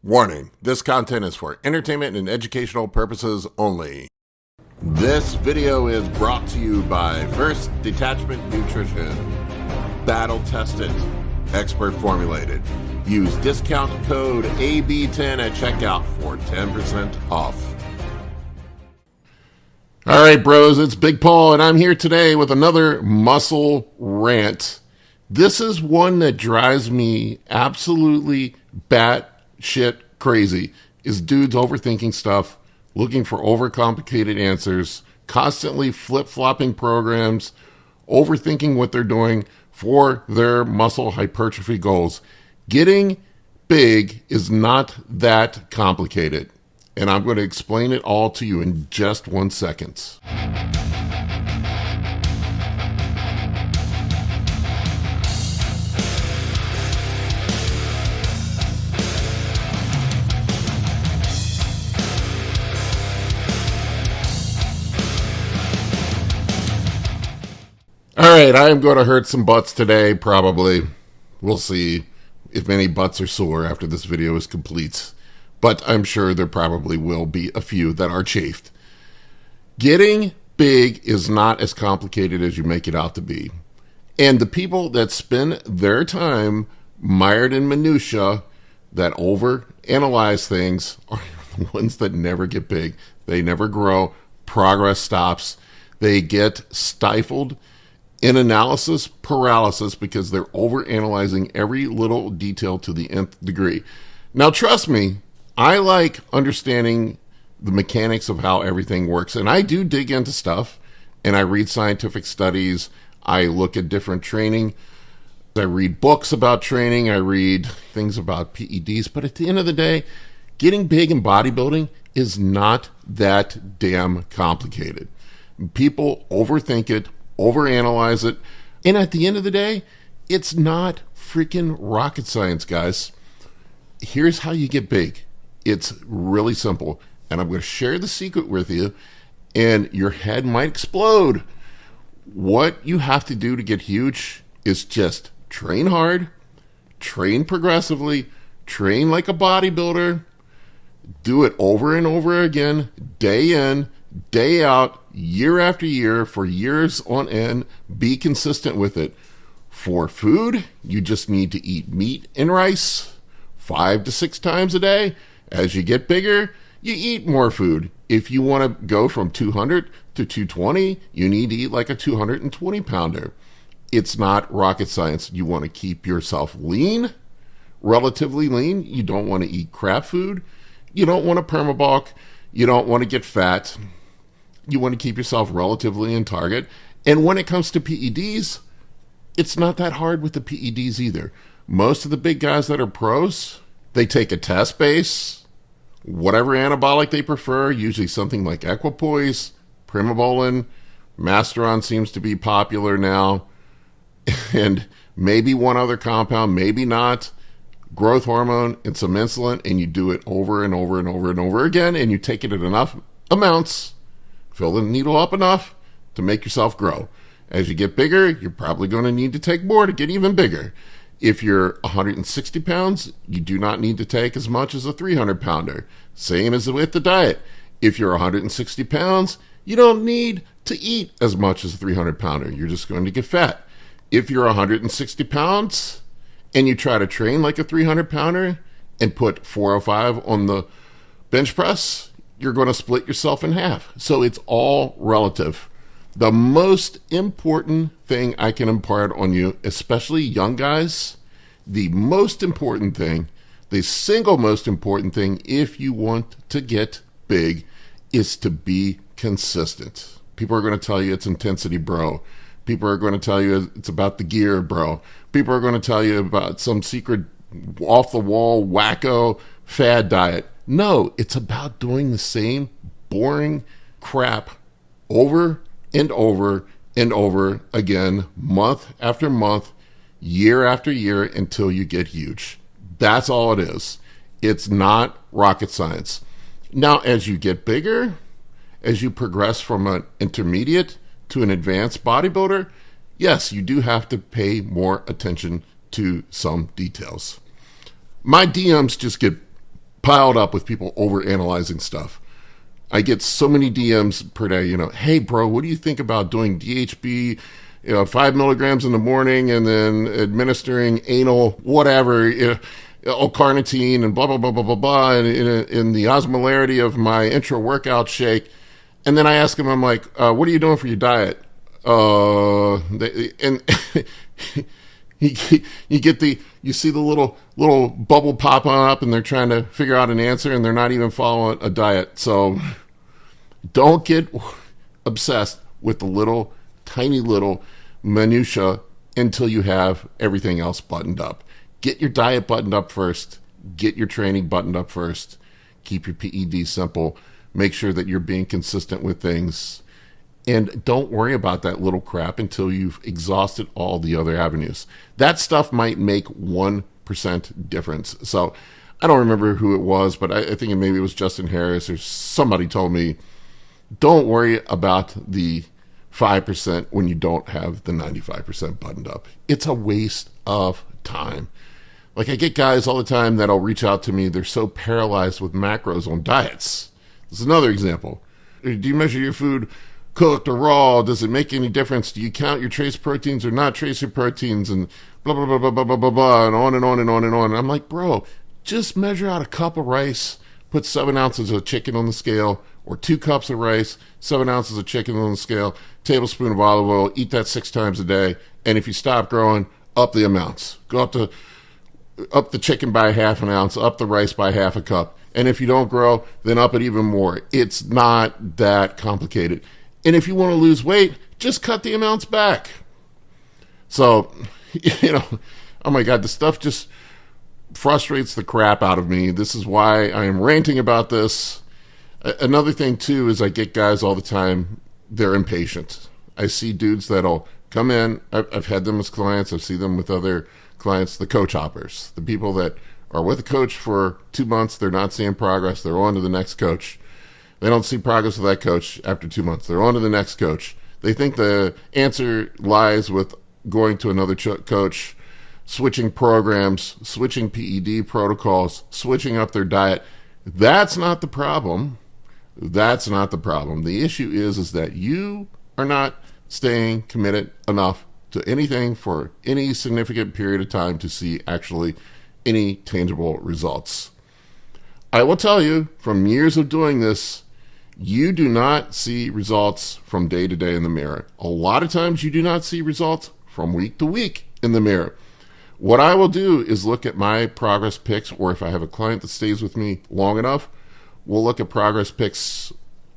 Warning, this content is for entertainment and educational purposes only. This video is brought to you by First Detachment Nutrition. Battle tested, expert formulated. Use discount code AB10 at checkout for 10% off. All right, bros, it's Big Paul, and I'm here today with another muscle rant. This is one that drives me absolutely batshit crazy, is dudes overthinking stuff, looking for overcomplicated answers, constantly flip-flopping programs, overthinking what they're doing for their muscle hypertrophy goals. Getting big is not that complicated, and I'm going to explain it all to you in just 1 second. All right, I am going to hurt some butts today, probably. We'll see if any butts are sore after this video is complete. But I'm sure there probably will be a few that are chafed. Getting big is not as complicated as you make it out to be. And the people that spend their time mired in minutia, that overanalyze things, are the ones that never get big. They never grow. Progress stops. They get stifled in analysis paralysis because they're overanalyzing every little detail to the nth degree. Now, trust me, I like understanding the mechanics of how everything works, and I do dig into stuff, and I read scientific studies, I look at different training, I read books about training, I read things about PEDs, but at the end of the day, getting big in bodybuilding is not that damn complicated. People overthink it, overanalyze it, and at the end of the day, it's not freaking rocket science, guys. Here's how you get big. It's really simple, and I'm going to share the secret with you, and your head might explode. What you have to do to get huge is just train hard, train progressively, train like a bodybuilder, do it over and over again, day in, day out, year after year, for years on end. Be consistent with it. For food, you just need to eat meat and rice 5 to 6 times a day. As you get bigger, you eat more food. If you want to go from 200 to 220, you need to eat like a 220 pounder. It's not rocket science. You want to keep yourself lean, relatively lean. You don't want to eat crap food. You don't want to permabulk. You don't want to get fat. You want to keep yourself relatively in target. And when it comes to PEDs, it's not that hard with the PEDs either. Most of the big guys that are pros, they take a test base, whatever anabolic they prefer, usually something like equipoise, primobolan, Masteron seems to be popular now, and maybe one other compound, maybe not, growth hormone and some insulin, and you do it over and over and over and over again, and you take it in enough amounts, fill the needle up enough to make yourself grow. As you get bigger, you're probably going to need to take more to get even bigger. If you're 160 pounds, you do not need to take as much as a 300 pounder. Same as with the diet. If you're 160 pounds, you don't need to eat as much as a 300 pounder. You're just going to get fat. If you're 160 pounds and you try to train like a 300 pounder and put 405 on the bench press, you're going to split yourself in half. So it's all relative. The most important thing I can impart on you, especially young guys, the most important thing, the single most important thing if you want to get big is to be consistent. People are going to tell you it's intensity, bro. People are going to tell you it's about the gear, bro. People are going to tell you about some secret off-the-wall, wacko fad diet. No, it's about doing the same boring crap over and over and over again, month after month, year after year, until you get huge. That's all it is. It's not rocket science. Now, as you get bigger, as you progress from an intermediate to an advanced bodybuilder, yes, you do have to pay more attention to some details. My DMs just get piled up with people overanalyzing stuff. I get so many DMs per day, hey bro, what do you think about doing DHB, 5 milligrams in the morning and then administering anal, whatever, L-carnitine and blah, blah, blah, blah, blah, blah, and in the osmolarity of my intra-workout shake. And then I ask him, I'm like, what are you doing for your diet? And you see the little bubble pop on up and they're trying to figure out an answer and they're not even following a diet. So don't get obsessed with the tiny little minutia until you have everything else buttoned up. Get your diet buttoned up first. Get your training buttoned up first. Keep your PED simple. Make sure that you're being consistent with things. And don't worry about that little crap until you've exhausted all the other avenues. That stuff might make 1% difference. So I don't remember who it was, but I think maybe it was Justin Harris or somebody told me, don't worry about the 5% when you don't have the 95% buttoned up. It's a waste of time. Like I get guys all the time that'll reach out to me. They're so paralyzed with macros on diets. This is another example. Do you measure your food cooked or raw? Does it make any difference? Do you count your trace proteins or not trace your proteins? And blah, blah, blah, blah, blah, blah, blah, blah, and on and on and on and on. And I'm like, bro, just measure out a cup of rice, put 7 ounces of chicken on the scale, or 2 cups of rice, 7 ounces of chicken on the scale, tablespoon of olive oil, eat that 6 times a day. And if you stop growing, up the amounts. Go up the chicken by ½ an ounce, up the rice by ½ a cup. And if you don't grow, then up it even more. It's not that complicated. And if you want to lose weight, just cut the amounts back. So, oh my God, the stuff just frustrates the crap out of me. This is why I am ranting about this. Another thing, too, is I get guys all the time, they're impatient. I see dudes that'll come in. I've had them as clients. I've seen them with other clients, the coach hoppers, the people that are with a coach for 2 months. They're not seeing progress. They're on to the next coach. They don't see progress with that coach after 2 months. They're on to the next coach. They think the answer lies with going to another coach, switching programs, switching PED protocols, switching up their diet. That's not the problem. That's not the problem. The issue is that you are not staying committed enough to anything for any significant period of time to see actually any tangible results. I will tell you, from years of doing this, you do not see results from day to day in the mirror. A lot of times you do not see results from week to week in the mirror. What I will do is look at my progress pics, or if I have a client that stays with me long enough, we'll look at progress pics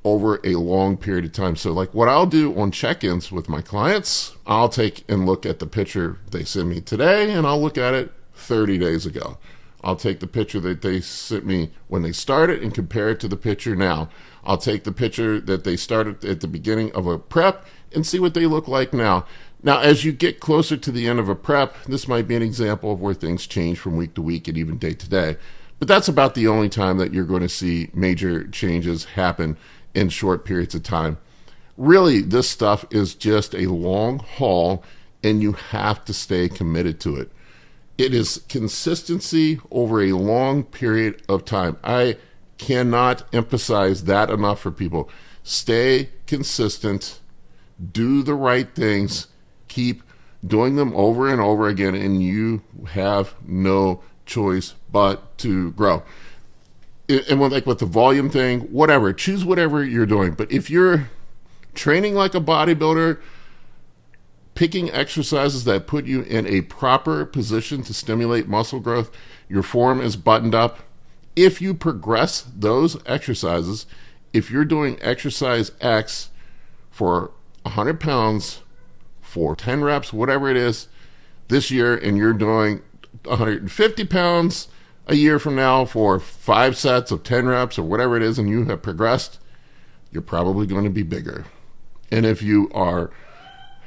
over a long period of time. So like what I'll do on check-ins with my clients, I'll take and look at the picture they sent me today, and I'll look at it 30 days ago. I'll take the picture that they sent me when they started and compare it to the picture now. I'll take the picture that they started at the beginning of a prep and see what they look like now. Now, as you get closer to the end of a prep, this might be an example of where things change from week to week and even day to day. But that's about the only time that you're going to see major changes happen in short periods of time. Really, this stuff is just a long haul, and you have to stay committed to it. It is consistency over a long period of time. I cannot emphasize that enough for people. Stay consistent, do the right things, keep doing them over and over again, and you have no choice but to grow. And with the volume thing, whatever, choose whatever you're doing. But if you're training like a bodybuilder, picking exercises that put you in a proper position to stimulate muscle growth, your form is buttoned up. If you progress those exercises, if you're doing exercise X for 100 pounds for 10 reps, whatever it is, this year, and you're doing 150 pounds a year from now for 5 sets of 10 reps or whatever it is, and you have progressed, you're probably going to be bigger. And if you are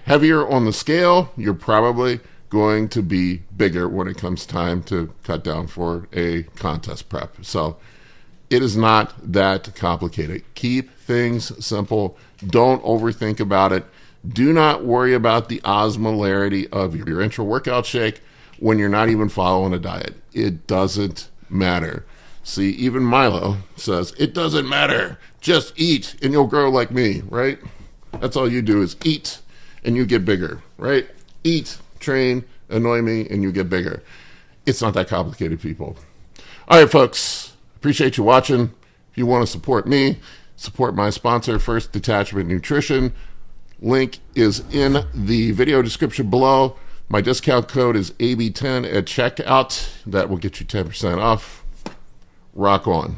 heavier on the scale, you're probably going to be bigger when it comes time to cut down for a contest prep. So it is not that complicated. Keep things simple. Don't overthink about it. Do not worry about the osmolarity of your intra-workout shake when you're not even following a diet. It doesn't matter. See, even Milo says, it doesn't matter. Just eat and you'll grow like me, right? That's all you do is eat and you get bigger, right? Eat, train, annoy me, and you get bigger. It's not that complicated, people. All right, folks. Appreciate you watching. If you want to support me, support my sponsor, First Detachment Nutrition. Link is in the video description below. My discount code is AB10 at checkout. That will get you 10% off. Rock on.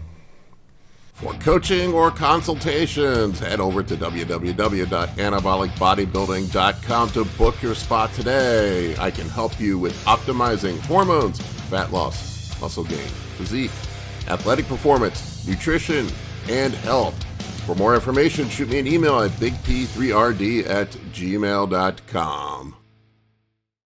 For coaching or consultations, head over to www.anabolicbodybuilding.com to book your spot today. I can help you with optimizing hormones, fat loss, muscle gain, physique, athletic performance, nutrition, and health. For more information, shoot me an email at bigp3rd@gmail.com.